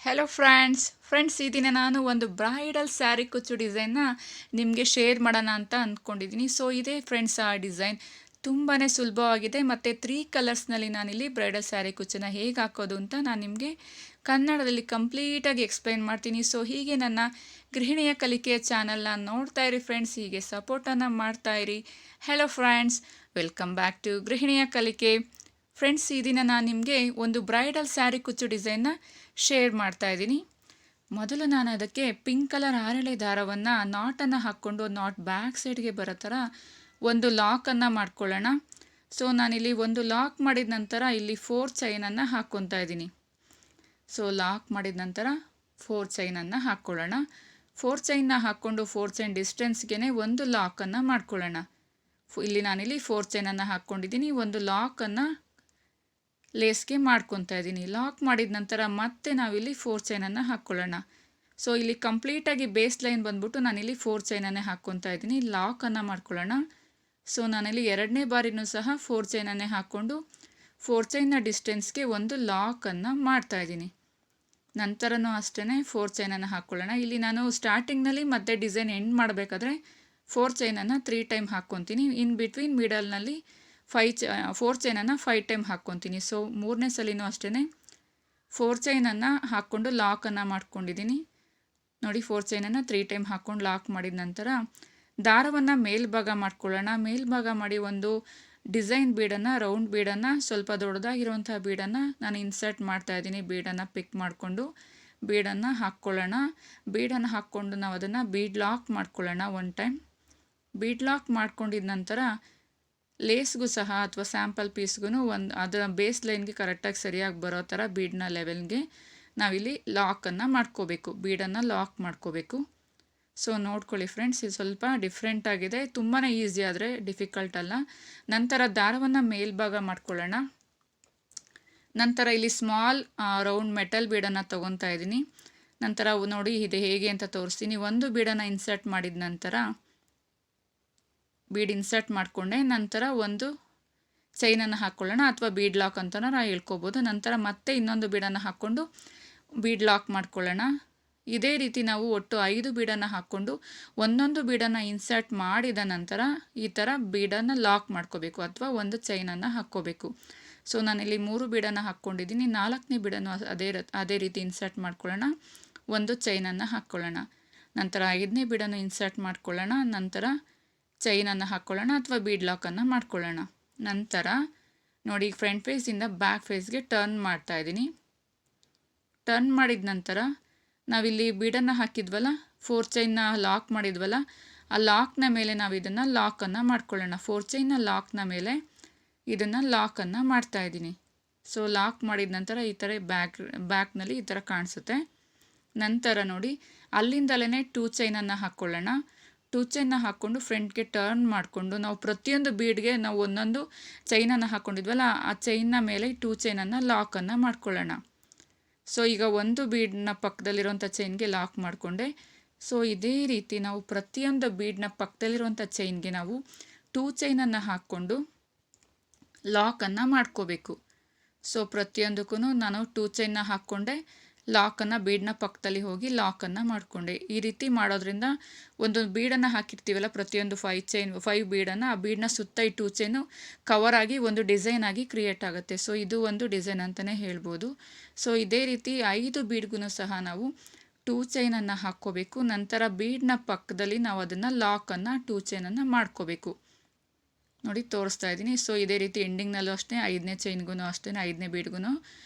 Hello friends ಈ ದಿನ ನಾನು ಒಂದು ಬ್ರೈಡಲ್ ಸ್ಯಾರಿ ಕುಚ್ಚು ಡಿಸೈನ್ನ ನಿಮಗೆ ಶೇರ್ ಮಾಡೋಣ ಅಂತ ಅಂದ್ಕೊಂಡಿದ್ದೀನಿ. ಸೊ ಇದೇ ಫ್ರೆಂಡ್ಸ್ ಆ ಡಿಸೈನ್ ತುಂಬಾ ಸುಲಭವಾಗಿದೆ ಮತ್ತು 3 ಕಲರ್ಸ್ನಲ್ಲಿ ನಾನಿಲ್ಲಿ ಬ್ರೈಡಲ್ ಸ್ಯಾರಿ ಕುಚ್ಚನ್ನು ಹೇಗೆ ಹಾಕೋದು ಅಂತ ನಾನು ನಿಮಗೆ ಕನ್ನಡದಲ್ಲಿ ಕಂಪ್ಲೀಟಾಗಿ ಎಕ್ಸ್ಪ್ಲೈನ್ ಮಾಡ್ತೀನಿ. ಸೊ ಹೀಗೆ ನನ್ನ ಗೃಹಿಣಿಯ ಕಲಿಕೆಯ ಚಾನಲ್ನ ನೋಡ್ತಾ ಇರಿ ಫ್ರೆಂಡ್ಸ್, ಹೀಗೆ ಸಪೋರ್ಟನ್ನು ಮಾಡ್ತಾ ಇರಿ. Hello friends, welcome back to ಗೃಹಿಣಿಯ ಕಲಿಕೆ. ಫ್ರೆಂಡ್ಸ್ ಈ ದಿನ ನಾನು ನಿಮಗೆ ಒಂದು ಬ್ರೈಡಲ್ ಸ್ಯಾರಿ ಕುಚ್ಚು ಡಿಸೈನ್ನ ಶೇರ್ ಮಾಡ್ತಾ ಇದ್ದೀನಿ. ಮೊದಲು ನಾನು ಅದಕ್ಕೆ ಪಿಂಕ್ ಕಲರ್ ಆರೆಳೆ ದಾರವನ್ನು ನಾಟನ್ನು ಹಾಕ್ಕೊಂಡು ನಾಟ್ ಬ್ಯಾಕ್ ಸೈಡ್ಗೆ ಬರೋ ಥರ ಒಂದು ಲಾಕನ್ನು ಮಾಡ್ಕೊಳ್ಳೋಣ. ಸೊ ನಾನಿಲ್ಲಿ ಒಂದು ಲಾಕ್ ಮಾಡಿದ ನಂತರ ಇಲ್ಲಿ 4 ಚೈನನ್ನು ಹಾಕ್ಕೊತಾ ಇದ್ದೀನಿ. ಸೊ ಲಾಕ್ ಮಾಡಿದ ನಂತರ 4 ಚೈನನ್ನು ಹಾಕ್ಕೊಳ್ಳೋಣ. 4 ಚೈನ್ನ ಹಾಕ್ಕೊಂಡು 4 ಚೈನ್ ಡಿಸ್ಟೆನ್ಸ್ಗೆ ಒಂದು ಲಾಕನ್ನು ಮಾಡ್ಕೊಳ್ಳೋಣ. ಇಲ್ಲಿ ನಾನಿಲ್ಲಿ 4 ಚೈನನ್ನು ಹಾಕ್ಕೊಂಡಿದ್ದೀನಿ. ಒಂದು ಲಾಕನ್ನು ಲೇಸ್ಗೆ ಮಾಡ್ಕೊತಾ ಇದ್ದೀನಿ. ಲಾಕ್ ಮಾಡಿದ ನಂತರ ಮತ್ತೆ ನಾವಿಲ್ಲಿ 4 ಚೈನನ್ನು ಹಾಕ್ಕೊಳ್ಳೋಣ. ಸೊ ಇಲ್ಲಿ ಕಂಪ್ಲೀಟಾಗಿ ಬೇಸ್ ಲೈನ್ ಬಂದ್ಬಿಟ್ಟು ನಾನಿಲ್ಲಿ 4 ಚೈನನ್ನೇ ಹಾಕ್ಕೊತಾ ಇದ್ದೀನಿ. ಲಾಕನ್ನು ಮಾಡ್ಕೊಳ್ಳೋಣ. ಸೊ ನಾನಿಲ್ಲಿ 2ನೇ ಬಾರಿನೂ ಸಹ 4 ಚೈನನ್ನೇ ಹಾಕ್ಕೊಂಡು 4 ಚೈನ್ನ ಡಿಸ್ಟೆನ್ಸ್ಗೆ ಒಂದು ಲಾಕನ್ನು ಮಾಡ್ತಾಯಿದ್ದೀನಿ. ನಂತರನೂ ಅಷ್ಟೇ 4 ಚೈನನ್ನು ಹಾಕ್ಕೊಳ್ಳೋಣ. ಇಲ್ಲಿ ನಾನು ಸ್ಟಾರ್ಟಿಂಗ್ನಲ್ಲಿ ಮತ್ತೆ ಡಿಸೈನ್ ಎಂಡ್ ಮಾಡಬೇಕಾದ್ರೆ 4 ಚೈನನ್ನು 3 ಟೈಮ್ ಹಾಕ್ಕೊತೀನಿ. ಇನ್ ಬಿಟ್ವೀನ್ ಮಿಡಲ್ನಲ್ಲಿ 4 ಚೈನನ್ನು 5 ಟೈಮ್ ಹಾಕ್ಕೊತೀನಿ. ಸೊ 3ನೇ ಸಲಿನೂ ಅಷ್ಟೇ 4 ಚೈನನ್ನು ಹಾಕ್ಕೊಂಡು ಲಾಕನ್ನು ಮಾಡ್ಕೊಂಡಿದ್ದೀನಿ. ನೋಡಿ 4 ಚೈನನ್ನು 3 ಟೈಮ್ ಹಾಕ್ಕೊಂಡು ಲಾಕ್ ಮಾಡಿದ ನಂತರ ದಾರವನ್ನು ಮೇಲ್ಭಾಗ ಮಾಡ್ಕೊಳ್ಳೋಣ. ಮೇಲ್ಭಾಗ ಮಾಡಿ ಒಂದು ಡಿಸೈನ್ ಬೀಡನ್ನು, ರೌಂಡ್ ಬೀಡನ್ನು, ಸ್ವಲ್ಪ ದೊಡ್ಡದಾಗಿರುವಂಥ ಬೀಡನ್ನು ನಾನು ಇನ್ಸರ್ಟ್ ಮಾಡ್ತಾ ಇದ್ದೀನಿ. ಬೀಡನ್ನು ಪಿಕ್ ಮಾಡಿಕೊಂಡು ಬೀಡನ್ನು ಹಾಕ್ಕೊಳ್ಳೋಣ. ಬೀಡನ್ನು ಹಾಕ್ಕೊಂಡು ನಾವು ಅದನ್ನು ಬೀಡ್ ಲಾಕ್ ಮಾಡ್ಕೊಳ್ಳೋಣ. 1 ಟೈಮ್ ಬೀಡ್ ಲಾಕ್ ಮಾಡ್ಕೊಂಡಿದ ನಂತರ ಲೇಸ್ಗೂ ಸಹ ಅಥವಾ ಸ್ಯಾಂಪಲ್ ಪೀಸ್ಗೂ ಅದರ ಬೇಸ್ ಲೈನ್ಗೆ ಕರೆಕ್ಟಾಗಿ ಸರಿಯಾಗಿ ಬರೋ ಥರ ಬೀಡ್ನ ಲೆವೆಲ್ಗೆ ನಾವಿಲ್ಲಿ ಲಾಕನ್ನು ಮಾಡ್ಕೋಬೇಕು, ಬೀಡನ್ನು ಲಾಕ್ ಮಾಡ್ಕೋಬೇಕು. ಸೊ ನೋಡ್ಕೊಳ್ಳಿ ಫ್ರೆಂಡ್ಸ್, ಇದು ಸ್ವಲ್ಪ ಡಿಫ್ರೆಂಟ್ ಆಗಿದೆ, ತುಂಬಾ ಈಸಿ ಆದರೆ ಡಿಫಿಕಲ್ಟ್ ಅಲ್ಲ. ನಂತರ ದಾರವನ್ನು ಮೇಲ್ಭಾಗ ಮಾಡ್ಕೊಳ್ಳೋಣ. ನಂತರ ಇಲ್ಲಿ ಸ್ಮಾಲ್ ರೌಂಡ್ ಮೆಟಲ್ ಬೀಡನ್ನು ತೊಗೊತಾ ಇದ್ದೀನಿ. ನಂತರ ನೋಡಿ ಇದು ಹೇಗೆ ಅಂತ ತೋರಿಸ್ತೀನಿ. ಒಂದು ಬೀಡನ್ನು ಇನ್ಸರ್ಟ್ ಮಾಡಿದ ನಂತರ ಬೀಡ್ ಇನ್ಸರ್ಟ್ ಮಾಡಿಕೊಂಡೆ ನಂತರ ಒಂದು ಚೈನನ್ನು ಹಾಕ್ಕೊಳ್ಳೋಣ, ಅಥವಾ ಬೀಡ್ ಲಾಕ್ ಅಂತ ನಾವು ಹೇಳ್ಕೊಬೋದು. ನಂತರ ಮತ್ತೆ ಇನ್ನೊಂದು ಬೀಡನ್ನು ಹಾಕ್ಕೊಂಡು ಬೀಡ್ ಲಾಕ್ ಮಾಡ್ಕೊಳ್ಳೋಣ. ಇದೇ ರೀತಿ ನಾವು ಒಟ್ಟು 5 ಬೀಡನ್ನು ಹಾಕ್ಕೊಂಡು ಒಂದೊಂದು ಬೀಡನ್ನು ಇನ್ಸರ್ಟ್ ಮಾಡಿದ ನಂತರ ಈ ಥರ ಬೀಡನ್ನು ಲಾಕ್ ಮಾಡ್ಕೋಬೇಕು ಅಥವಾ ಒಂದು ಚೈನನ್ನು ಹಾಕ್ಕೋಬೇಕು. ಸೊ ನಾನಿಲ್ಲಿ 3 ಬೀಡನ್ನು ಹಾಕ್ಕೊಂಡಿದ್ದೀನಿ. 4ನೇ ಬೀಡನ್ನು ಅದೇ ರೀತಿ ಇನ್ಸರ್ಟ್ ಮಾಡ್ಕೊಳ್ಳೋಣ, ಒಂದು ಚೈನನ್ನು ಹಾಕ್ಕೊಳ್ಳೋಣ. ನಂತರ 5ನೇ ಬೀಡನ್ನು ಇನ್ಸರ್ಟ್ ಮಾಡ್ಕೊಳ್ಳೋಣ, ನಂತರ ಚೈನನ್ನು ಹಾಕ್ಕೊಳ್ಳೋಣ ಅಥವಾ ಬೀಡ್ ಲಾಕನ್ನು ಮಾಡ್ಕೊಳ್ಳೋಣ. ನಂತರ ನೋಡಿ ಫ್ರಂಟ್ ಫೇಸಿಂದ ಬ್ಯಾಕ್ ಫೇಸ್ಗೆ ಟರ್ನ್ ಮಾಡ್ತಾ ಇದ್ದೀನಿ. ಟರ್ನ್ ಮಾಡಿದ ನಂತರ ನಾವಿಲ್ಲಿ ಬೀಡನ್ನು ಹಾಕಿದ್ವಲ್ಲ, 4 ಚೈನ್ನ ಲಾಕ್ ಮಾಡಿದ್ವಲ್ಲ, ಆ ಲಾಕ್ನ ಮೇಲೆ ನಾವು ಇದನ್ನು ಲಾಕನ್ನು ಮಾಡ್ಕೊಳ್ಳೋಣ. 4 ಚೈನ್ನ ಲಾಕ್ನ ಮೇಲೆ ಇದನ್ನು ಲಾಕನ್ನು ಮಾಡ್ತಾ ಇದ್ದೀನಿ. ಸೊ ಲಾಕ್ ಮಾಡಿದ ನಂತರ ಈ ಥರ ಬ್ಯಾಕ್ನಲ್ಲಿ ಈ ಥರ ಕಾಣಿಸುತ್ತೆ. ನಂತರ ನೋಡಿ ಅಲ್ಲಿಂದಲೇ 2 ಚೈನನ್ನು ಹಾಕ್ಕೊಳ್ಳೋಣ. 2 ಚೈನ್ನ ಹಾಕ್ಕೊಂಡು ಫ್ರಂಟ್ಗೆ ಟರ್ನ್ ಮಾಡಿಕೊಂಡು ನಾವು ಪ್ರತಿಯೊಂದು ಬೀಡ್ಗೆ ನಾವು ಒಂದೊಂದು ಚೈನನ್ನು ಹಾಕ್ಕೊಂಡಿದ್ವಲ್ಲ, ಆ ಚೈನ್ನ ಮೇಲೆ 2 ಚೈನನ್ನು ಲಾಕನ್ನು ಮಾಡ್ಕೊಳ್ಳೋಣ. ಸೊ ಈಗ ಒಂದು ಬೀಡ್ನ ಪಕ್ಕದಲ್ಲಿರುವಂಥ ಚೈನ್ಗೆ ಲಾಕ್ ಮಾಡಿಕೊಂಡೆ. ಸೊ ಇದೇ ರೀತಿ ನಾವು ಪ್ರತಿಯೊಂದು ಬೀಡ್ನ ಪಕ್ಕದಲ್ಲಿರುವಂಥ ಚೈನ್ಗೆ ನಾವು 2 ಚೈನನ್ನು ಹಾಕ್ಕೊಂಡು ಲಾಕನ್ನು ಮಾಡ್ಕೋಬೇಕು. ಸೊ ಪ್ರತಿಯೊಂದಕ್ಕೂ ನಾನು 2 ಚೈನ್ನ ಹಾಕ್ಕೊಂಡೆ, ಲಾಕನ್ನು ಬೀಡ್ನ ಪಕ್ಕದಲ್ಲಿ ಹೋಗಿ ಲಾಕನ್ನು ಮಾಡಿಕೊಂಡೆ. ಈ ರೀತಿ ಮಾಡೋದ್ರಿಂದ ಒಂದು ಬೀಡನ್ನು ಹಾಕಿರ್ತೀವಲ್ಲ, ಪ್ರತಿಯೊಂದು 5 ಬೀಡನ್ನು, ಆ ಬೀಡನ್ನ ಸುತ್ತ ಈ 2 ಚೈನು ಕವರ್ ಆಗಿ ಒಂದು ಡಿಸೈನ್ ಆಗಿ ಕ್ರಿಯೇಟ್ ಆಗುತ್ತೆ. ಸೊ ಇದು ಒಂದು ಡಿಸೈನ್ ಅಂತಲೇ ಹೇಳ್ಬೋದು. ಸೊ ಇದೇ ರೀತಿ 5 ಬೀಡ್ಗೂ ಸಹ ನಾವು 2 ಚೈನನ್ನು ಹಾಕ್ಕೋಬೇಕು. ನಂತರ ಬೀಡ್ನ ಪಕ್ಕದಲ್ಲಿ ನಾವು ಅದನ್ನು ಲಾಕನ್ನು 2 ಚೈನನ್ನು ಮಾಡ್ಕೋಬೇಕು. ನೋಡಿ ತೋರಿಸ್ತಾ ಇದ್ದೀನಿ. ಸೊ ಇದೇ ರೀತಿ ಎಂಡಿಂಗ್ನಲ್ಲೂ ಅಷ್ಟೇ 5ನೇ ಚೈನ್ಗೂ ಅಷ್ಟೇ 5ನೇ ಬೀಡ್ಗೂ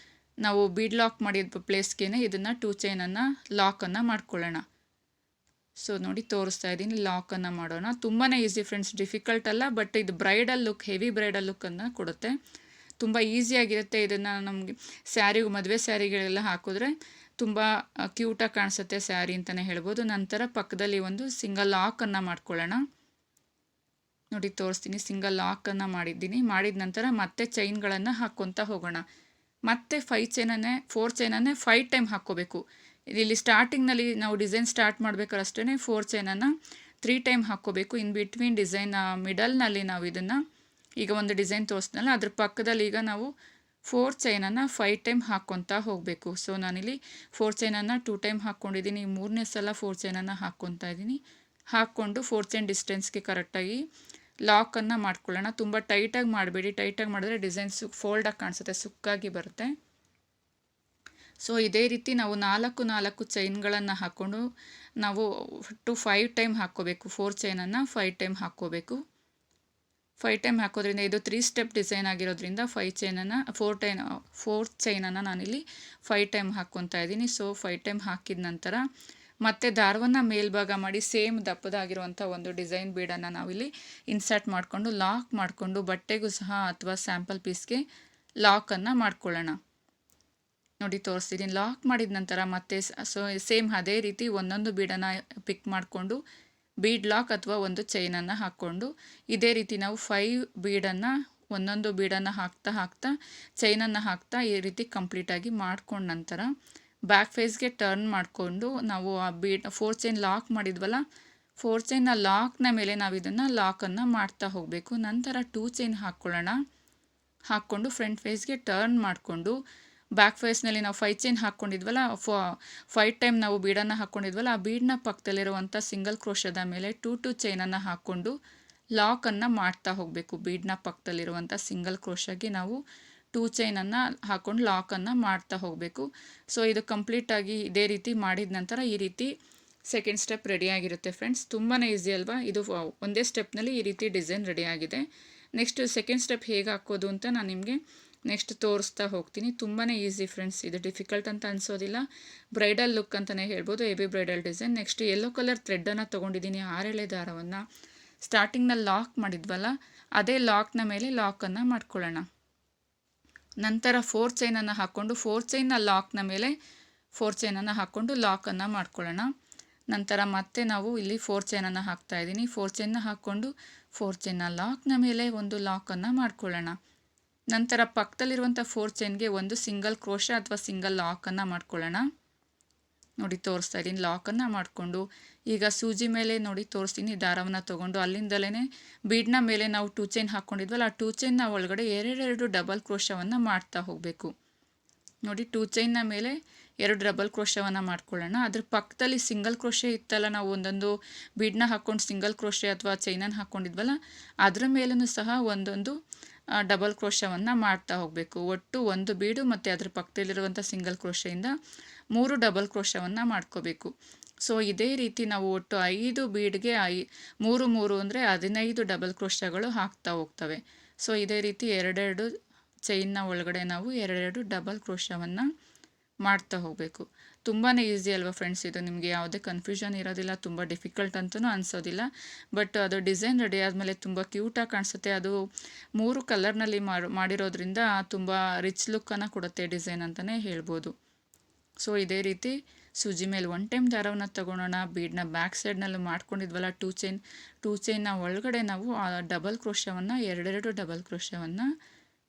ನಾವು ಬೀಡ್ ಲಾಕ್ ಮಾಡಿದ ಪ್ಲೇಸ್ಗೆ ಇದನ್ನು 2 ಚೈನನ್ನು ಲಾಕನ್ನು ಮಾಡ್ಕೊಳ್ಳೋಣ. ಸೊ ನೋಡಿ ತೋರಿಸ್ತಾ ಇದ್ದೀನಿ, ಲಾಕನ್ನು ಮಾಡೋಣ. ತುಂಬಾ ಈಸಿ ಫ್ರೆಂಡ್ಸ್, ಡಿಫಿಕಲ್ಟ್ ಅಲ್ಲ. ಬಟ್ ಇದು ಬ್ರೈಡಲ್ ಲುಕ್, ಹೆವಿ ಬ್ರೈಡಲ್ ಲುಕ್ಕನ್ನು ಕೊಡುತ್ತೆ. ತುಂಬ ಈಸಿಯಾಗಿರುತ್ತೆ. ಇದನ್ನು ನಮಗೆ ಸ್ಯಾರಿಗೂ, ಮದುವೆ ಸ್ಯಾರಿಗಳೆಲ್ಲ ಹಾಕಿದ್ರೆ ತುಂಬ ಕ್ಯೂಟಾಗಿ ಕಾಣಿಸುತ್ತೆ ಸ್ಯಾರಿ ಅಂತಲೇ ಹೇಳ್ಬೋದು. ನಂತರ ಪಕ್ಕದಲ್ಲಿ ಒಂದು ಸಿಂಗಲ್ ಲಾಕನ್ನು ಮಾಡ್ಕೊಳ್ಳೋಣ. ನೋಡಿ ತೋರಿಸ್ತೀನಿ, ಸಿಂಗಲ್ ಲಾಕನ್ನು ಮಾಡಿದ್ದೀನಿ. ಮಾಡಿದ ನಂತರ ಮತ್ತೆ ಚೈನ್ಗಳನ್ನು ಹಾಕ್ಕೊತಾ ಹೋಗೋಣ. ಮತ್ತೆ 4 ಚೈನನ್ನೇ 5 ಟೈಮ್ ಹಾಕ್ಕೋಬೇಕು. ಇಲ್ಲಿ ಸ್ಟಾರ್ಟಿಂಗ್ನಲ್ಲಿ ನಾವು ಡಿಸೈನ್ ಸ್ಟಾರ್ಟ್ ಮಾಡಬೇಕಾದ್ರೆ ಅಷ್ಟೇ 4 ಚೈನನ್ನು 3 ಟೈಮ್ ಹಾಕ್ಕೋಬೇಕು. ಇನ್ ಬಿಟ್ವೀನ್ ಡಿಸೈನ್ ಮಿಡಲ್ನಲ್ಲಿ ನಾವು ಇದನ್ನು ಈಗ ಒಂದು ಡಿಸೈನ್ ತೋರಿಸ್ನಲ್ಲ, ಅದ್ರ ಪಕ್ಕದಲ್ಲಿ ಈಗ ನಾವು 4 ಚೈನನ್ನು 5 ಟೈಮ್ ಹಾಕ್ಕೊತಾ ಹೋಗಬೇಕು. ಸೊ ನಾನಿಲ್ಲಿ 4 ಚೈನನ್ನು 2 ಟೈಮ್ ಹಾಕ್ಕೊಂಡಿದ್ದೀನಿ. ಮೂರನೇ ಸಲ 4 ಚೈನನ್ನು ಹಾಕ್ಕೊತಾ ಇದ್ದೀನಿ. ಹಾಕ್ಕೊಂಡು 4 ಚೈನ್ ಡಿಸ್ಟೆನ್ಸ್ಗೆ ಕರೆಕ್ಟಾಗಿ ಲಾಕನ್ನು ಮಾಡ್ಕೊಳ್ಳೋಣ. ತುಂಬ ಟೈಟಾಗಿ ಮಾಡಬೇಡಿ, ಟೈಟಾಗಿ ಮಾಡಿದ್ರೆ ಡಿಸೈನ್ ಫೋಲ್ಡಾಗಿ ಕಾಣಿಸುತ್ತೆ, ಸುಕ್ಕಾಗಿ ಬರುತ್ತೆ. ಸೊ ಇದೇ ರೀತಿ ನಾವು 4 ಚೈನ್ಗಳನ್ನು ಹಾಕ್ಕೊಂಡು ನಾವು 5 ಟೈಮ್ ಹಾಕ್ಕೋಬೇಕು. 4 ಚೈನನ್ನು 5 ಟೈಮ್ ಹಾಕ್ಕೋಬೇಕು. 5 ಟೈಮ್ ಹಾಕೋದ್ರಿಂದ ಇದು 3 ಸ್ಟೆಪ್ ಡಿಸೈನ್ ಆಗಿರೋದ್ರಿಂದ 4 ಚೈನನ್ನು ನಾನಿಲ್ಲಿ 5 ಟೈಮ್ ಹಾಕ್ಕೊತಾ ಇದ್ದೀನಿ. ಸೊ 5 ಟೈಮ್ ಹಾಕಿದ ನಂತರ ಮತ್ತೆ ದಾರವನ್ನು ಮೇಲ್ಭಾಗ ಮಾಡಿ ಸೇಮ್ ದಪ್ಪದಾಗಿರುವಂಥ ಒಂದು ಡಿಸೈನ್ ಬೀಡನ್ನು ನಾವಿಲ್ಲಿ ಇನ್ಸರ್ಟ್ ಮಾಡಿಕೊಂಡು ಲಾಕ್ ಮಾಡಿಕೊಂಡು ಬಟ್ಟೆಗೂ ಸಹ ಅಥವಾ ಸ್ಯಾಂಪಲ್ ಪೀಸ್ಗೆ ಲಾಕನ್ನು ಮಾಡ್ಕೊಳ್ಳೋಣ. ನೋಡಿ ತೋರಿಸ್ತಿದ್ದೀನಿ. ಲಾಕ್ ಮಾಡಿದ ನಂತರ ಮತ್ತೆ ಸೇಮ್ ಅದೇ ರೀತಿ ಒಂದೊಂದು ಬೀಡನ್ನು ಪಿಕ್ ಮಾಡಿಕೊಂಡು ಬೀಡ್ ಲಾಕ್ ಅಥವಾ ಒಂದು ಚೈನನ್ನು ಹಾಕ್ಕೊಂಡು ಇದೇ ರೀತಿ ನಾವು 5 ಬೀಡನ್ನು ಒಂದೊಂದು ಬೀಡನ್ನು ಹಾಕ್ತಾ ಚೈನನ್ನು ಹಾಕ್ತಾ ಈ ರೀತಿ ಕಂಪ್ಲೀಟಾಗಿ ಮಾಡ್ಕೊಂಡ ನಂತರ ಬ್ಯಾಕ್ ಫೇಸ್ಗೆ ಟರ್ನ್ ಮಾಡಿಕೊಂಡು ನಾವು ಆ 4 ಚೈನ್ ಲಾಕ್ ಮಾಡಿದ್ವಲ್ಲ, 4 ಚೈನ್ನ ಲಾಕ್ನ ಮೇಲೆ ನಾವು ಇದನ್ನು ಲಾಕನ್ನು ಮಾಡ್ತಾ ಹೋಗಬೇಕು. ನಂತರ 2 ಚೈನ್ ಹಾಕ್ಕೊಳ್ಳೋಣ. ಹಾಕ್ಕೊಂಡು ಫ್ರಂಟ್ ಫೇಸ್ಗೆ ಟರ್ನ್ ಮಾಡಿಕೊಂಡು ಬ್ಯಾಕ್ ಫೇಸ್ನಲ್ಲಿ ನಾವು 5 ಚೈನ್ ಹಾಕ್ಕೊಂಡಿದ್ವಲ್ಲ, 5 ಟೈಮ್ ನಾವು ಬೀಡನ್ನು ಹಾಕ್ಕೊಂಡಿದ್ವಲ್ಲ, ಆ ಬೀಡ್ನ ಪಕ್ಕದಲ್ಲಿರುವಂಥ ಸಿಂಗಲ್ ಕ್ರೋಶದ ಮೇಲೆ 2 ಚೈನನ್ನು ಹಾಕ್ಕೊಂಡು ಲಾಕನ್ನು ಮಾಡ್ತಾ ಹೋಗಬೇಕು. ಬೀಡ್ನ ಪಕ್ಕದಲ್ಲಿರುವಂಥ ಸಿಂಗಲ್ ಕ್ರೋಶಗೆ ನಾವು 2 ಚೈನನ್ನು ಹಾಕ್ಕೊಂಡು ಲಾಕನ್ನು ಮಾಡ್ತಾ ಹೋಗಬೇಕು. ಸೊ ಇದು ಕಂಪ್ಲೀಟಾಗಿ ಇದೇ ರೀತಿ ಮಾಡಿದ ನಂತರ ಈ ರೀತಿ ಸೆಕೆಂಡ್ ಸ್ಟೆಪ್ ರೆಡಿಯಾಗಿರುತ್ತೆ ಫ್ರೆಂಡ್ಸ್. ತುಂಬಾ ಈಸಿ ಅಲ್ವಾ? ಇದು ಒಂದೇ ಸ್ಟೆಪ್ನಲ್ಲಿ ಈ ರೀತಿ ಡಿಸೈನ್ ರೆಡಿಯಾಗಿದೆ. ನೆಕ್ಸ್ಟ್ ಸೆಕೆಂಡ್ ಸ್ಟೆಪ್ ಹೇಗೆ ಹಾಕೋದು ಅಂತ ನಾನು ನಿಮಗೆ ನೆಕ್ಸ್ಟ್ ತೋರಿಸ್ತಾ ಹೋಗ್ತೀನಿ. ತುಂಬಾ ಈಸಿ ಫ್ರೆಂಡ್ಸ್, ಇದು ಡಿಫಿಕಲ್ಟ್ ಅಂತ ಅನಿಸೋದಿಲ್ಲ. ಬ್ರೈಡಲ್ ಲುಕ್ ಅಂತಲೇ ಹೇಳ್ಬೋದು, heavy bridal design. Next yellow colour ಥ್ರೆಡ್ಡನ್ನು ತೊಗೊಂಡಿದ್ದೀನಿ. 6 ಎಳೆ ದಾರವನ್ನು ಸ್ಟಾರ್ಟಿಂಗ್ನಲ್ಲಿ ಲಾಕ್ ಮಾಡಿದ್ವಲ್ಲ, ಅದೇ ಲಾಕ್ನ ಮೇಲೆ ಲಾಕನ್ನು ಮಾಡ್ಕೊಳ್ಳೋಣ. ನಂತರ 4 ಚೈನನ್ನು ಹಾಕ್ಕೊಂಡು 4 ಚೈನ್ನ ಲಾಕ್ನ ಮೇಲೆ 4 ಚೈನನ್ನು ಹಾಕ್ಕೊಂಡು ಲಾಕನ್ನು ಮಾಡ್ಕೊಳ್ಳೋಣ. ನಂತರ ಮತ್ತೆ ನಾವು ಇಲ್ಲಿ 4 ಚೈನನ್ನು ಹಾಕ್ತಾ ಇದ್ದೀನಿ. 4 ಚೈನ್ನ ಹಾಕ್ಕೊಂಡು 4 ಚೈನ್ನ ಲಾಕ್ನ ಮೇಲೆ ಒಂದು ಲಾಕನ್ನು ಮಾಡ್ಕೊಳ್ಳೋಣ. ನಂತರ ಪಕ್ಕದಲ್ಲಿರುವಂಥ 4 ಚೈನ್ಗೆ ಒಂದು ಸಿಂಗಲ್ ಕ್ರೋಶ ಅಥವಾ ಸಿಂಗಲ್ ಲಾಕನ್ನು ಮಾಡ್ಕೊಳ್ಳೋಣ. ನೋಡಿ ತೋರಿಸ್ತಾ ಇದ್ದೀನಿ. ಲಾಕನ್ನು ಮಾಡಿಕೊಂಡು ಈಗ ಸೂಜಿ ಮೇಲೆ ನೋಡಿ ತೋರಿಸ್ತೀನಿ, ದಾರವನ್ನು ತೊಗೊಂಡು ಅಲ್ಲಿಂದಲೇ ಬೀಡ್ನ ಮೇಲೆ ನಾವು 2 ಚೈನ್ ಹಾಕ್ಕೊಂಡಿದ್ವಲ್ಲ, ಆ 2 ಚೈನ್ನ ಒಳಗಡೆ 2 ಡಬಲ್ ಕ್ರೋಶವನ್ನು ಮಾಡ್ತಾ ಹೋಗಬೇಕು. ನೋಡಿ 2 ಚೈನ್ನ ಮೇಲೆ 2 ಡಬಲ್ ಕ್ರೋಶವನ್ನು ಮಾಡ್ಕೊಳ್ಳೋಣ. ಅದ್ರ ಪಕ್ಕದಲ್ಲಿ ಸಿಂಗಲ್ ಕ್ರೋಶೆ ಇತ್ತಲ್ಲ, ನಾವು ಒಂದೊಂದು ಬೀಡ್ನ ಹಾಕ್ಕೊಂಡು ಸಿಂಗಲ್ ಕ್ರೋಶೆ ಅಥವಾ ಚೈನನ್ನು ಹಾಕ್ಕೊಂಡಿದ್ವಲ್ಲ, ಅದರ ಮೇಲೂ ಸಹ ಒಂದೊಂದು ಡಬಲ್ ಕ್ರೋಶವನ್ನು ಮಾಡ್ತಾ ಹೋಗಬೇಕು. ಒಟ್ಟು ಒಂದು ಬೀಡು ಮತ್ತು ಅದರ ಪಕ್ಕದಲ್ಲಿರುವಂಥ ಸಿಂಗಲ್ ಕ್ರೋಶೆಯಿಂದ 3 ಡಬಲ್ ಕ್ರೋಶವನ್ನು ಮಾಡ್ಕೋಬೇಕು. ಸೊ ಇದೇ ರೀತಿ ನಾವು ಒಟ್ಟು 5 ಬೀಡ್ಗೆ 3 ಅಂದರೆ 15 ಡಬಲ್ ಕ್ರೋಶಗಳು ಹಾಕ್ತಾ ಹೋಗ್ತವೆ. ಸೊ ಇದೇ ರೀತಿ 2 ಚೈನ್ನ ಒಳಗಡೆ ನಾವು 2 ಡಬಲ್ ಕ್ರೋಶವನ್ನು ಮಾಡ್ತಾ ಹೋಗಬೇಕು. ತುಂಬಾ ಈಸಿ ಅಲ್ವಾ ಫ್ರೆಂಡ್ಸ್? ಇದು ನಿಮಗೆ ಯಾವುದೇ ಕನ್ಫ್ಯೂಷನ್ ಇರೋದಿಲ್ಲ, ತುಂಬ ಡಿಫಿಕಲ್ಟ್ ಅಂತಲೂ ಅನಿಸೋದಿಲ್ಲ. ಬಟ್ ಅದು ಡಿಸೈನ್ ರೆಡಿ ಆದಮೇಲೆ ತುಂಬ ಕ್ಯೂಟಾಗಿ ಕಾಣಿಸುತ್ತೆ. ಅದು 3 ಕಲರ್ನಲ್ಲಿ ಮಾಡಿರೋದ್ರಿಂದ ತುಂಬ ರಿಚ್ ಲುಕ್ಕನ್ನು ಕೊಡುತ್ತೆ ಡಿಸೈನ್ ಅಂತಲೇ ಹೇಳ್ಬೋದು. ಸೊ ಇದೇ ರೀತಿ ಸೂಜಿ ಮೇಲೆ 1 ಟೈಮ್ ದಾರವನ್ನು ತಗೊಳ್ಳೋಣ. ಬೀಡ್ನ ಬ್ಯಾಕ್ ಸೈಡ್ನಲ್ಲೂ ಮಾಡ್ಕೊಂಡಿದ್ವಲ್ಲ 2 ಚೈನ್ನ ಒಳಗಡೆ ನಾವು ಆ ಡಬಲ್ ಕ್ರೋಶವನ್ನು 2 ಡಬಲ್ ಕ್ರೋಶವನ್ನು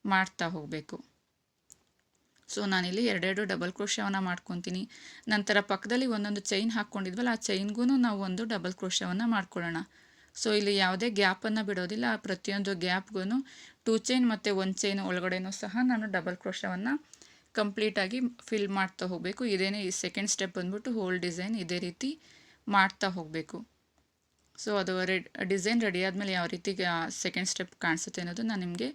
ಮಾಡ್ತಾ ಹೋಗಬೇಕು. ಸೊ ನಾನಿಲ್ಲಿ 2 ಡಬಲ್ ಕ್ರೋಶವನ್ನು ಮಾಡ್ಕೊತೀನಿ. ನಂತರ ಪಕ್ಕದಲ್ಲಿ ಒಂದೊಂದು ಚೈನ್ ಹಾಕ್ಕೊಂಡಿದ್ವಲ್ಲ, ಆ ಚೈನ್ಗೂ ನಾವು ಒಂದು ಡಬಲ್ ಕ್ರೋಶವನ್ನು ಮಾಡ್ಕೊಳ್ಳೋಣ. ಸೊ ಇಲ್ಲಿ ಯಾವುದೇ ಗ್ಯಾಪನ್ನು ಬಿಡೋದಿಲ್ಲ. ಪ್ರತಿಯೊಂದು ಗ್ಯಾಪ್ಗೂ 2 ಚೈನ್ ಮತ್ತು 1 ಚೈನ್ ಒಳಗಡೆನೂ ಸಹ ನಾನು ಡಬಲ್ ಕ್ರೋಶವನ್ನು ಕಂಪ್ಲೀಟಾಗಿ ಫಿಲ್ ಮಾಡ್ತಾ ಹೋಗಬೇಕು. ಇದೇನೇ ಈ ಸೆಕೆಂಡ್ ಸ್ಟೆಪ್ ಬಂದ್ಬಿಟ್ಟು ಹೋಲ್ ಡಿಸೈನ್ ಇದೇ ರೀತಿ ಮಾಡ್ತಾ ಹೋಗಬೇಕು. ಸೊ ಅದು ಡಿಸೈನ್ ರೆಡಿ ಆದಮೇಲೆ ಯಾವ ರೀತಿ ಸೆಕೆಂಡ್ ಸ್ಟೆಪ್ ಕಾಣಿಸುತ್ತೆ ಅನ್ನೋದು ನಾನು ನಿಮಗೆ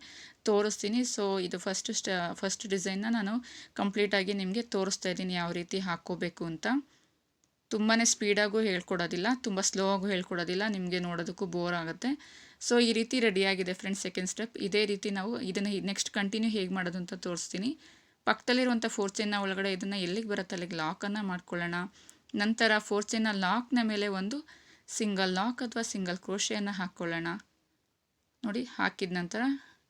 ತೋರಿಸ್ತೀನಿ. ಸೊ ಇದು ಫಸ್ಟ್ ಡಿಸೈನ್ನ ನಾನು ಕಂಪ್ಲೀಟಾಗಿ ನಿಮಗೆ ತೋರಿಸ್ತಾ ಇದ್ದೀನಿ ಯಾವ ರೀತಿ ಹಾಕ್ಕೋಬೇಕು ಅಂತ. ತುಂಬಾ ಸ್ಪೀಡಾಗೂ ಹೇಳ್ಕೊಡೋದಿಲ್ಲ, ತುಂಬ ಸ್ಲೋ ಆಗು ಹೇಳ್ಕೊಡೋದಿಲ್ಲ, ನಿಮಗೆ ನೋಡೋದಕ್ಕೂ ಬೋರ್ ಆಗುತ್ತೆ. ಸೊ ಈ ರೀತಿ ರೆಡಿಯಾಗಿದೆ ಫ್ರೆಂಡ್ಸ್ ಸೆಕೆಂಡ್ ಸ್ಟೆಪ್. ಇದೇ ರೀತಿ ನಾವು ಇದನ್ನು ನೆಕ್ಸ್ಟ್ ಕಂಟಿನ್ಯೂ ಹೇಗೆ ಮಾಡೋದು ಅಂತ ತೋರಿಸ್ತೀನಿ. ಪಕ್ಕದಲ್ಲಿರುವಂಥ 4 ಚೈನ್ನ ಒಳಗಡೆ ಇದನ್ನು ಎಲ್ಲಿಗೆ ಬರುತ್ತೆ ಅಲ್ಲಿಗೆ ಲಾಕನ್ನು ಮಾಡ್ಕೊಳ್ಳೋಣ. ನಂತರ 4 ಚೈನ್ನ ಲಾಕ್ನ ಮೇಲೆ ಒಂದು ಸಿಂಗಲ್ ಲಾಕ್ ಅಥವಾ ಸಿಂಗಲ್ ಕ್ರೋಶೆಯನ್ನು ಹಾಕ್ಕೊಳ್ಳೋಣ. ನೋಡಿ ಹಾಕಿದ ನಂತರ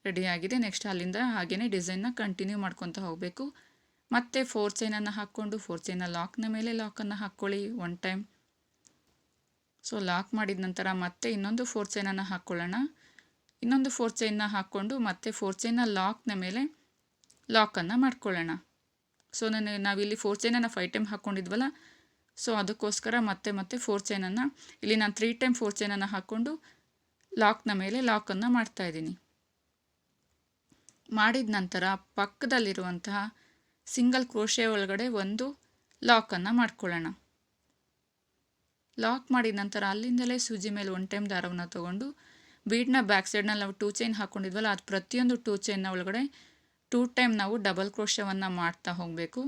ರೆಡಿಯಾಗಿದೆ. ನೆಕ್ಸ್ಟ್ ಅಲ್ಲಿಂದ ಹಾಗೆಯೇ ಡಿಸೈನ್ನ ಕಂಟಿನ್ಯೂ ಮಾಡ್ಕೊತಾ ಹೋಗಬೇಕು. ಮತ್ತೆ 4 ಚೈನನ್ನು ಹಾಕ್ಕೊಂಡು 4 ಚೈನ್ನ ಲಾಕ್ನ ಮೇಲೆ ಲಾಕನ್ನು ಹಾಕ್ಕೊಳ್ಳಿ 1 ಟೈಮ್. ಸೊ ಲಾಕ್ ಮಾಡಿದ ನಂತರ ಮತ್ತೆ ಇನ್ನೊಂದು 4 ಚೈನನ್ನು ಹಾಕ್ಕೊಳ್ಳೋಣ. ಇನ್ನೊಂದು 4 ಚೈನ್ನ ಹಾಕ್ಕೊಂಡು ಮತ್ತೆ 4 ಚೈನ್ನ ಲಾಕ್ನ ಮೇಲೆ ಲಾಕನ್ನು ಮಾಡ್ಕೊಳ್ಳೋಣ. ಸೊ ನಾವಿಲ್ಲಿ 4 ಚೈನನ್ನು 5 ಟೈಮ್ ಹಾಕ್ಕೊಂಡಿದ್ವಲ್ಲ, ಸೊ ಅದಕ್ಕೋಸ್ಕರ ಮತ್ತೆ 4 ಚೈನನ್ನು ಇಲ್ಲಿ ನಾನು 3 ಟೈಮ್ 4 ಚೈನನ್ನು ಹಾಕ್ಕೊಂಡು ಲಾಕ್ನ ಮೇಲೆ ಲಾಕನ್ನು ಮಾಡ್ತಾಯಿದ್ದೀನಿ. ಮಾಡಿದ ನಂತರ ಪಕ್ಕದಲ್ಲಿರುವಂತಹ ಸಿಂಗಲ್ ಕ್ರೋಶೆ ಒಳಗಡೆ ಒಂದು ಲಾಕನ್ನು ಮಾಡ್ಕೊಳ್ಳೋಣ. ಲಾಕ್ ಮಾಡಿದ ನಂತರ ಅಲ್ಲಿಂದಲೇ ಸೂಜಿ ಮೇಲೆ 1 ಟೈಮ್ ದಾರವನ್ನು ತೊಗೊಂಡು ಬೀಡ್ನ ಬ್ಯಾಕ್ ಸೈಡ್ನಲ್ಲಿ ನಾವು 2 ಚೈನ್ ಹಾಕ್ಕೊಂಡಿದ್ವಲ್ಲ, ಅದು ಪ್ರತಿಯೊಂದು 2 ಚೈನ್ನ ಒಳಗಡೆ 2 ಟೈಮ್ ನಾವು ಡಬಲ್ ಕ್ರೋಶವನ್ನು ಮಾಡ್ತಾ ಹೋಗಬೇಕು.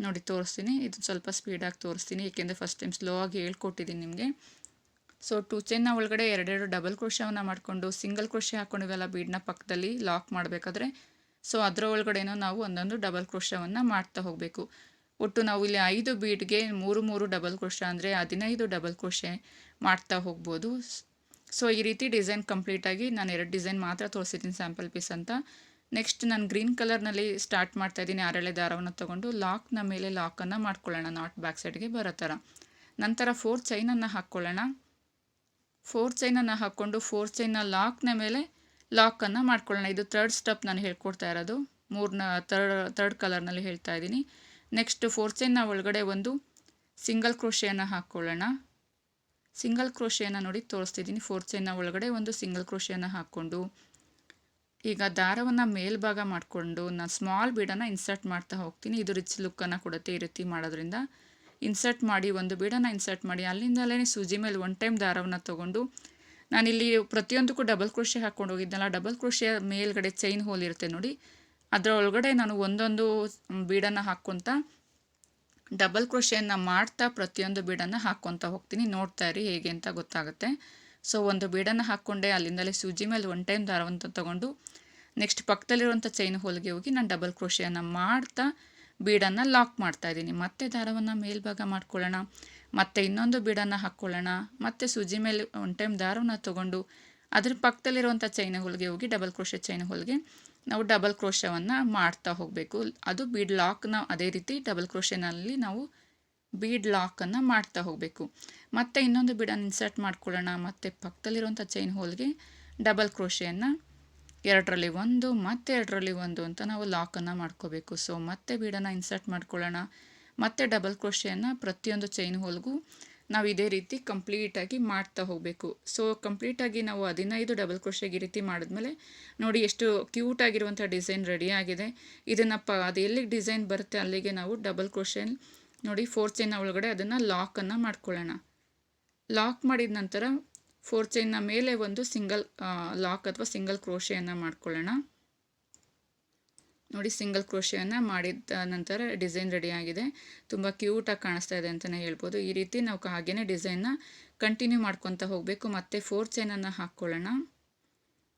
ನೋಡಿ ತೋರಿಸ್ತೀನಿ, ಇದು ಸ್ವಲ್ಪ ಸ್ಪೀಡಾಗಿ ತೋರಿಸ್ತೀನಿ ಏಕೆಂದರೆ ಫಸ್ಟ್ ಟೈಮ್ ಸ್ಲೋ ಆಗಿ ಹೇಳ್ಕೊಟ್ಟಿದ್ದೀನಿ ನಿಮಗೆ. ಸೊ 2 ಚೈನ್ನ ಒಳಗಡೆ 2 ಡಬಲ್ ಕ್ರೋಶವನ್ನು ಮಾಡಿಕೊಂಡು ಸಿಂಗಲ್ ಕ್ರೋಶೆ ಹಾಕ್ಕೊಂಡಿವಲ್ಲ ಬೀಡ್ನ ಪಕ್ಕದಲ್ಲಿ ಲಾಕ್ ಮಾಡಬೇಕಾದ್ರೆ, ಸೊ ಅದರ ಒಳಗಡೆನೂ ನಾವು ಒಂದೊಂದು ಡಬಲ್ ಕ್ರೋಶವನ್ನು ಮಾಡ್ತಾ ಹೋಗಬೇಕು. ಒಟ್ಟು ನಾವು ಇಲ್ಲಿ 5 ಬೀಡ್ಗೆ 3 ಡಬಲ್ ಕ್ರೋಶ ಅಂದರೆ 15 ಡಬಲ್ ಕ್ರೋಶೆ ಮಾಡ್ತಾ ಹೋಗ್ಬೋದು. ಸೊ ಈ ರೀತಿ ಡಿಸೈನ್ ಕಂಪ್ಲೀಟಾಗಿ ನಾನು 2 ಡಿಸೈನ್ ಮಾತ್ರ ತೋರಿಸಿದ್ದೀನಿ ಸ್ಯಾಂಪಲ್ ಪೀಸ್ ಅಂತ. ನೆಕ್ಸ್ಟ್ ನಾನು ಗ್ರೀನ್ ಕಲರ್ನಲ್ಲಿ ಸ್ಟಾರ್ಟ್ ಮಾಡ್ತಾಯಿದ್ದೀನಿ. 6 ದಾರವನ್ನು ತೊಗೊಂಡು ಲಾಕ್ನ ಮೇಲೆ ಲಾಕನ್ನು ಮಾಡ್ಕೊಳ್ಳೋಣ, ನಾಟ್ ಬ್ಯಾಕ್ ಸೈಡ್ಗೆ ಬರೋ ಥರ. ನಂತರ 4 ಚೈನನ್ನು ಹಾಕ್ಕೊಳ್ಳೋಣ. 4 ಚೈನನ್ನು ಹಾಕ್ಕೊಂಡು 4 ಚೈನ್ನ ಲಾಕ್ನ ಮೇಲೆ ಲಾಕನ್ನು ಮಾಡ್ಕೊಳ್ಳೋಣ. ಇದು 3rd ಸ್ಟೆಪ್ ನಾನು ಹೇಳ್ಕೊಡ್ತಾ ಇರೋದು, ಥರ್ಡ್ ಕಲರ್ನಲ್ಲಿ ಹೇಳ್ತಾ ಇದ್ದೀನಿ. ನೆಕ್ಸ್ಟ್ 4 ಚೈನ್ನ ಒಳಗಡೆ ಒಂದು ಸಿಂಗಲ್ ಕ್ರೋಶೆಯನ್ನು ಹಾಕ್ಕೊಳ್ಳೋಣ. ಸಿಂಗಲ್ ಕ್ರೋಶೆಯನ್ನು ನೋಡಿ ತೋರಿಸ್ತಿದ್ದೀನಿ. 4 ಚೈನ್ನ ಒಳಗಡೆ ಒಂದು ಸಿಂಗಲ್ ಕ್ರೋಶೆಯನ್ನು ಹಾಕ್ಕೊಂಡು ಈಗ ದಾರವನ್ನು ಮೇಲ್ಭಾಗ ಮಾಡಿಕೊಂಡು ನಾನು ಸ್ಮಾಲ್ ಬೀಡನ್ನು ಇನ್ಸರ್ಟ್ ಮಾಡ್ತಾ ಹೋಗ್ತೀನಿ. ಇದು ರಿಚ್ ಲುಕ್ಕನ್ನು ಕೊಡುತ್ತೆ ಈ ರೀತಿ ಮಾಡೋದ್ರಿಂದ. ಇನ್ಸರ್ಟ್ ಮಾಡಿ ಒಂದು ಬೀಡನ್ನು ಇನ್ಸರ್ಟ್ ಮಾಡಿ ಅಲ್ಲಿಂದಲೇ ಸೂಜಿ ಮೇಲೆ 1 ಟೈಮ್ ದಾರವನ್ನು ತೊಗೊಂಡು ನಾನಿಲ್ಲಿ ಪ್ರತಿಯೊಂದಕ್ಕೂ ಡಬಲ್ ಕ್ರೋಶೆ ಹಾಕ್ಕೊಂಡು ಹೋಗಿದ್ದೆನಲ್ಲ, ಡಬಲ್ ಕ್ರೋಶೆಯ ಮೇಲ್ಗಡೆ ಚೈನ್ ಹೋಲ್ ಇರುತ್ತೆ ನೋಡಿ, ಅದರ ಒಳಗಡೆ ನಾನು ಒಂದೊಂದು ಬೀಡನ್ನು ಹಾಕ್ಕೊತ ಡಬಲ್ ಕ್ರೋಶೆಯನ್ನು ಮಾಡ್ತಾ ಪ್ರತಿಯೊಂದು ಬೀಡನ್ನು ಹಾಕ್ಕೊತ ಹೋಗ್ತೀನಿ. ನೋಡ್ತಾ ಇರಿ ಹೇಗೆ ಅಂತ ಗೊತ್ತಾಗುತ್ತೆ. ಸೊ ಒಂದು ಬೀಡನ್ನು ಹಾಕ್ಕೊಂಡೆ, ಅಲ್ಲಿಂದಲೇ ಸೂಜಿ ಮೇಲೆ 1 ಟೈಮ್ ದಾರವನ್ನು ತೊಗೊಂಡು ನೆಕ್ಸ್ಟ್ ಪಕ್ಕದಲ್ಲಿರುವಂಥ ಚೈನ್ ಹೋಲ್ಗೆ ಹೋಗಿ ನಾನು ಡಬಲ್ ಕ್ರೋಶೆಯನ್ನು ಮಾಡ್ತಾ ಬೀಡನ್ನು ಲಾಕ್ ಮಾಡ್ತಾ ಇದ್ದೀನಿ. ಮತ್ತೆ ದಾರವನ್ನು ಮೇಲ್ಭಾಗ ಮಾಡ್ಕೊಳ್ಳೋಣ, ಮತ್ತೆ ಇನ್ನೊಂದು ಬೀಡನ್ನು ಹಾಕ್ಕೊಳ್ಳೋಣ, ಮತ್ತೆ ಸೂಜಿ ಮೇಲೆ 1 ಟೈಮ್ ದಾರವನ್ನು ತೊಗೊಂಡು ಅದ್ರ ಪಕ್ಕದಲ್ಲಿರುವಂಥ ಚೈನ್ ಹೋಲ್ಗೆ ಹೋಗಿ ಡಬಲ್ ಕ್ರೋಶೆ ಚೈನ್ ಹೋಲ್ಗೆ ನಾವು ಡಬಲ್ ಕ್ರೋಶವನ್ನು ಮಾಡ್ತಾ ಹೋಗಬೇಕು. ಅದು ಬೀಡ್ ಲಾಕ್ನ ಅದೇ ರೀತಿ ಡಬಲ್ ಕ್ರೋಶೆನಲ್ಲಿ ನಾವು ಬೀಡ್ ಲಾಕನ್ನು ಮಾಡ್ತಾ ಹೋಗಬೇಕು. ಮತ್ತೆ ಇನ್ನೊಂದು ಬೀಡನ್ನು ಇನ್ಸರ್ಟ್ ಮಾಡ್ಕೊಳ್ಳೋಣ, ಮತ್ತು ಪಕ್ಕದಲ್ಲಿರುವಂಥ ಚೈನ್ ಹೋಲ್ಗೆ ಡಬಲ್ ಕ್ರೋಶೆಯನ್ನು 2ರಲ್ಲಿ 1 ಮತ್ತು 2ರಲ್ಲಿ 1 ಅಂತ ನಾವು ಲಾಕನ್ನು ಮಾಡ್ಕೋಬೇಕು. ಸೊ ಮತ್ತೆ ಬೀಡನ್ನು ಇನ್ಸರ್ಟ್ ಮಾಡ್ಕೊಳ್ಳೋಣ, ಮತ್ತು ಡಬಲ್ ಕ್ರೋಶೆಯನ್ನು ಪ್ರತಿಯೊಂದು ಚೈನ್ ಹೋಲ್ಗೂ ನಾವು ಇದೇ ರೀತಿ ಕಂಪ್ಲೀಟಾಗಿ ಮಾಡ್ತಾ ಹೋಗಬೇಕು. ಸೊ ಕಂಪ್ಲೀಟಾಗಿ ನಾವು 15 ಡಬಲ್ ಕ್ರೋಶೆಗೆ ಈ ರೀತಿ ಮಾಡಿದ್ಮೇಲೆ ನೋಡಿ ಎಷ್ಟು ಕ್ಯೂಟಾಗಿರುವಂಥ ಡಿಸೈನ್ ರೆಡಿಯಾಗಿದೆ. ಇದನ್ನು ಅದು ಎಲ್ಲಿಗೆ ಡಿಸೈನ್ ಬರುತ್ತೆ ಅಲ್ಲಿಗೆ ನಾವು ಡಬಲ್ ಕ್ರೋಶೆ ನೋಡಿ 4 ಚೈನ್ನ ಒಳಗಡೆ ಅದನ್ನು ಲಾಕನ್ನು ಮಾಡ್ಕೊಳ್ಳೋಣ. ಲಾಕ್ ಮಾಡಿದ ನಂತರ 4 ಚೈನ್ನ ಮೇಲೆ ಒಂದು ಸಿಂಗಲ್ ಲಾಕ್ ಅಥವಾ ಸಿಂಗಲ್ ಕ್ರೋಶೆಯನ್ನು ಮಾಡ್ಕೊಳ್ಳೋಣ. ನೋಡಿ ಸಿಂಗಲ್ ಕ್ರೋಶೆಯನ್ನು ಮಾಡಿದ ನಂತರ ಡಿಸೈನ್ ರೆಡಿಯಾಗಿದೆ. ತುಂಬ ಕ್ಯೂಟಾಗಿ ಕಾಣಿಸ್ತಾ ಇದೆ ಅಂತಲೇ ಹೇಳ್ಬೋದು. ಈ ರೀತಿ ನಾವು ಹಾಗೇ ಡಿಸೈನ್ನ ಕಂಟಿನ್ಯೂ ಮಾಡ್ಕೊತ ಹೋಗಬೇಕು. ಮತ್ತು 4 ಚೈನನ್ನು ಹಾಕ್ಕೊಳ್ಳೋಣ.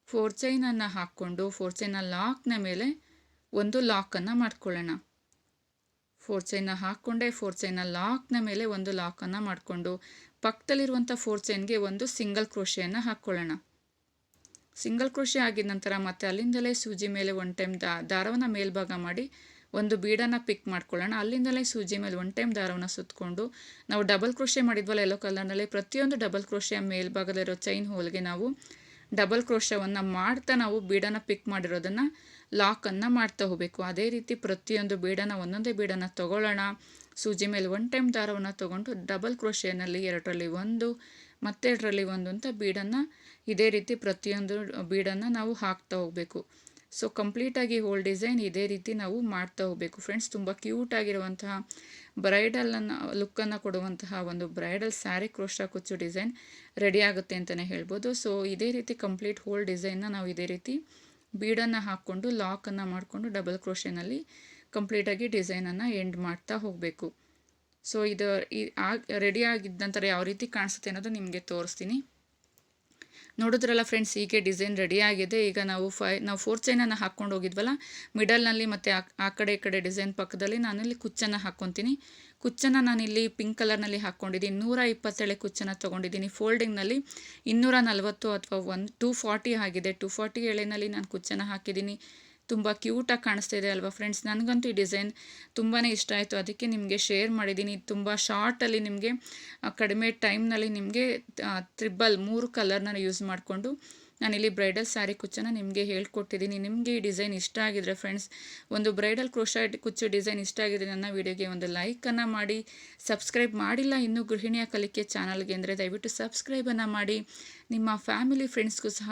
4 ಚೈನನ್ನು ಹಾಕ್ಕೊಂಡು 4 ಚೈನ್ನ ಲಾಕ್ನ ಮೇಲೆ ಒಂದು ಲಾಕನ್ನು ಮಾಡ್ಕೊಳ್ಳೋಣ. 4 ಚೈನ್ನ ಹಾಕ್ಕೊಂಡೆ 4 ಚೈನ್ನ ಲಾಕ್ನ ಮೇಲೆ ಒಂದು ಲಾಕನ್ನು ಮಾಡಿಕೊಂಡು ಪಕ್ಕದಲ್ಲಿರುವಂಥ 4 ಚೈನ್ಗೆ ಒಂದು ಸಿಂಗಲ್ ಕ್ರೋಶೆಯನ್ನು ಹಾಕ್ಕೊಳ್ಳೋಣ. ಸಿಂಗಲ್ ಕ್ರೋಶೆ ಆಗಿದ ನಂತರ ಮತ್ತೆ ಅಲ್ಲಿಂದಲೇ ಸೂಜಿ ಮೇಲೆ 1 ಟೈಮ್ ದಾರವನ್ನು ಮೇಲ್ಭಾಗ ಮಾಡಿ ಒಂದು ಬೀಡನ್ನು ಪಿಕ್ ಮಾಡ್ಕೊಳ್ಳೋಣ. ಅಲ್ಲಿಂದಲೇ ಸೂಜಿ ಮೇಲೆ 1 ಟೈಮ್ ದಾರವನ್ನು ಸುತ್ತಕೊಂಡು ನಾವು ಡಬಲ್ ಕ್ರೋಶೆ ಮಾಡಿದ್ವಲ್ಲ ಯೆಲ್ಲೋ ಕಲರ್ನಲ್ಲಿ, ಪ್ರತಿಯೊಂದು ಡಬಲ್ ಕ್ರೋಶೆಯ ಮೇಲ್ಭಾಗದಲ್ಲಿರೋ ಚೈನ್ ಹೋಲ್ಗೆ ನಾವು ಡಬಲ್ ಕ್ರೋಶವನ್ನು ಮಾಡ್ತಾ ನಾವು ಬೀಡನ್ನು ಪಿಕ್ ಮಾಡಿರೋದನ್ನು ಲಾಕನ್ನು ಮಾಡ್ತಾ ಹೋಗಬೇಕು. ಅದೇ ರೀತಿ ಪ್ರತಿಯೊಂದು ಬೀಡನ್ನು ಒಂದೊಂದೇ ಬೀಡನ್ನು ತೊಗೊಳ್ಳೋಣ. ಸೂಜಿ ಮೇಲೆ 1 ಟೈಮ್ ದಾರವನ್ನು ತೊಗೊಂಡು ಡಬಲ್ ಕ್ರೋಶೆನಲ್ಲಿ 2ರಲ್ಲಿ 1 ಮತ್ತು 2ರಲ್ಲಿ 1 ಅಂತ ಬೀಡನ್ನು ಇದೇ ರೀತಿ ಪ್ರತಿಯೊಂದು ಬೀಡನ್ನು ನಾವು ಹಾಕ್ತಾ ಹೋಗಬೇಕು. ಸೊ ಕಂಪ್ಲೀಟಾಗಿ ಹೋಲ್ ಡಿಸೈನ್ ಇದೇ ರೀತಿ ನಾವು ಮಾಡ್ತಾ ಹೋಗಬೇಕು ಫ್ರೆಂಡ್ಸ್. ತುಂಬ ಕ್ಯೂಟಾಗಿರುವಂತಹ ಬ್ರೈಡಲನ್ನು ಲುಕ್ಕನ್ನು ಕೊಡುವಂತಹ ಒಂದು ಬ್ರೈಡಲ್ ಸ್ಯಾರಿ ಕ್ರೋಶಾಕುಚ್ಚು ಡಿಸೈನ್ ರೆಡಿ ಆಗುತ್ತೆ ಅಂತಲೇ ಹೇಳ್ಬೋದು. ಸೊ ಇದೇ ರೀತಿ ಕಂಪ್ಲೀಟ್ ಹೋಲ್ ಡಿಸೈನ್ನ ನಾವು ಇದೇ ರೀತಿ ಬೀಡನ್ನು ಹಾಕ್ಕೊಂಡು ಲಾಕನ್ನು ಮಾಡಿಕೊಂಡು ಡಬಲ್ ಕ್ರೋಶೆನಲ್ಲಿ ಕಂಪ್ಲೀಟಾಗಿ ಡಿಸೈನನ್ನು ಎಂಡ್ ಮಾಡ್ತಾ ಹೋಗಬೇಕು. ಸೊ ಇದು ರೆಡಿ ಆಗಿದ್ದ ನಂತರ ಯಾವ ರೀತಿ ಕಾಣಿಸುತ್ತೆ ಅನ್ನೋದು ನಿಮಗೆ ತೋರಿಸ್ತೀನಿ. ನೋಡಿದ್ರಲ್ಲ ಫ್ರೆಂಡ್ಸ್, ಹೀಗೆ ಡಿಸೈನ್ ರೆಡಿಯಾಗಿದೆ. ಈಗ ನಾವು 4 ಚೈನನ್ನು ಹಾಕ್ಕೊಂಡು ಹೋಗಿದ್ವಲ್ಲ ಮಿಡಲ್ನಲ್ಲಿ, ಮತ್ತು ಆ ಕಡೆ ಈ ಕಡೆ ಡಿಸೈನ್ ಪಕ್ಕದಲ್ಲಿ ನಾನಿಲ್ಲಿ ಕುಚ್ಚನ್ನು ಹಾಕ್ಕೊತೀನಿ. ಕುಚ್ಚನ್ನು ನಾನಿಲ್ಲಿ ಪಿಂಕ್ ಕಲರ್ನಲ್ಲಿ ಹಾಕ್ಕೊಂಡಿದ್ದೀನಿ. 120 ಕುಚ್ಚನ್ನು ತೊಗೊಂಡಿದ್ದೀನಿ. ಫೋಲ್ಡಿಂಗ್ನಲ್ಲಿ 240 ಅಥವಾ 240 ಆಗಿದೆ. 240 ಎಳೆನಲ್ಲಿ ನಾನು ಕುಚ್ಚನ್ನು ಹಾಕಿದ್ದೀನಿ. ತುಂಬ ಕ್ಯೂಟಾಗಿ ಕಾಣಿಸ್ತಾ ಇದೆ ಅಲ್ವಾ ಫ್ರೆಂಡ್ಸ್. ನನಗಂತೂ ಈ ಡಿಸೈನ್ ತುಂಬಾ ಇಷ್ಟ ಆಯಿತು, ಅದಕ್ಕೆ ನಿಮಗೆ ಶೇರ್ ಮಾಡಿದ್ದೀನಿ. ತುಂಬ ಶಾರ್ಟಲ್ಲಿ ನಿಮಗೆ ಕಡಿಮೆ ಟೈಮ್ನಲ್ಲಿ ನಿಮಗೆ 3 ಕಲರ್ನ ಯೂಸ್ ಮಾಡಿಕೊಂಡು ನಾನಿಲ್ಲಿ ಬ್ರೈಡಲ್ ಸ್ಯಾರಿ ಕುಚ್ಚನ್ನು ನಿಮಗೆ ಹೇಳ್ಕೊಟ್ಟಿದ್ದೀನಿ. ನಿಮಗೆ ಈ ಡಿಸೈನ್ ಇಷ್ಟ ಆಗಿದ್ರೆ ಫ್ರೆಂಡ್ಸ್, ಒಂದು ಬ್ರೈಡಲ್ ಕ್ರೋಶಾ ಕುಚ್ಚು ಡಿಸೈನ್ ಇಷ್ಟ ಆಗಿದ್ರೆ ನನ್ನ ವಿಡಿಯೋಗೆ ಒಂದು ಲೈಕನ್ನು ಮಾಡಿ. ಸಬ್ಸ್ಕ್ರೈಬ್ ಮಾಡಿಲ್ಲ ಇನ್ನೂ ಗೃಹಿಣಿಯ ಕಲಿಕೆ ಚಾನಲ್ಗೆ ಅಂದರೆ ದಯವಿಟ್ಟು ಸಬ್ಸ್ಕ್ರೈಬನ್ನು ಮಾಡಿ. ನಿಮ್ಮ ಫ್ಯಾಮಿಲಿ ಫ್ರೆಂಡ್ಸ್ಗೂ ಸಹ